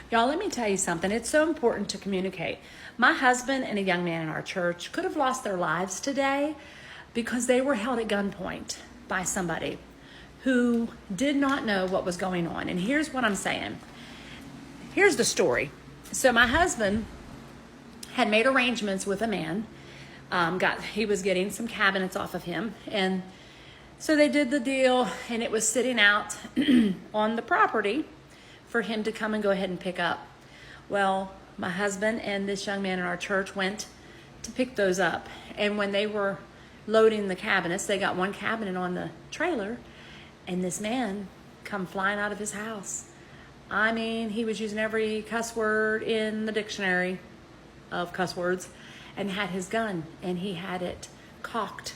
Y'all, let me tell you something. It's so important to communicate. My husband and a young man in our church could have lost their lives today because they were held at gunpoint by somebody who did not know what was going on. And here's what I'm saying. Here's the story. So my husband had made arrangements with a man. He was getting some cabinets off of him. And so they did the deal, and it was sitting out on the property for him to come and go ahead and pick up. Well, my husband and this young man in our church went to pick those up. And when they were loading the cabinets, they got one cabinet on the trailer, and this man come flying out of his house. I mean, he was using every cuss word in the dictionary of cuss words and had his gun, and he had it cocked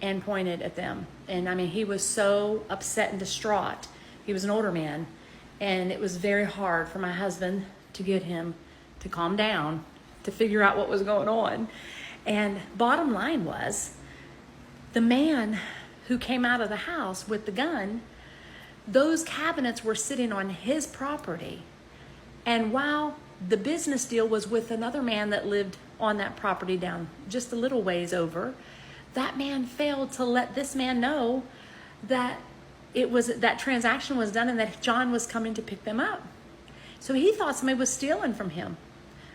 and pointed at them. And I mean, he was so upset and distraught. He was an older man, and it was very hard for my husband to get him to calm down, to figure out what was going on. And bottom line was, the man who came out of the house with the gun, those cabinets were sitting on his property. And while the business deal was with another man that lived on that property down just a little ways over, that man failed to let this man know that that transaction was done and that John was coming to pick them up. So he thought somebody was stealing from him.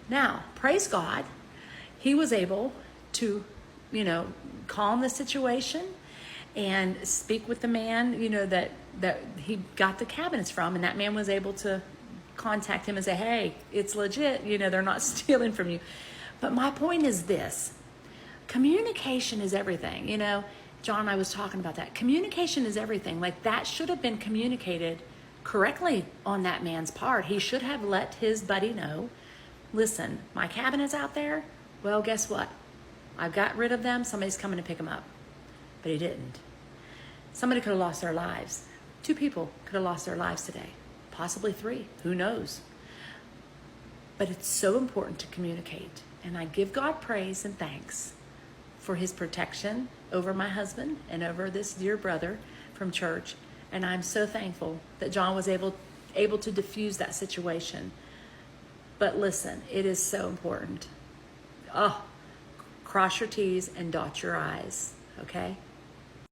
Now, praise God, he was able to, calm the situation and speak with the man, that he got the cabinets from, and that man was able to contact him and say, hey, it's legit, they're not stealing from you. But my point is this: communication is everything. John and I was talking about that. Communication is everything. Like, that should have been communicated correctly on that man's part. He should have let his buddy know, listen, my cabinet's out there. Well, guess what? I've got rid of them. Somebody's coming to pick them up. But he didn't. Somebody could have lost their lives. 2 people could have lost their lives today. Possibly 3. Who knows? But it's so important to communicate. And I give God praise and thanks for his protection over my husband and over this dear brother from church. And I'm so thankful that John was able to diffuse that situation. But listen, it is so important. Cross your T's and dot your I's, okay?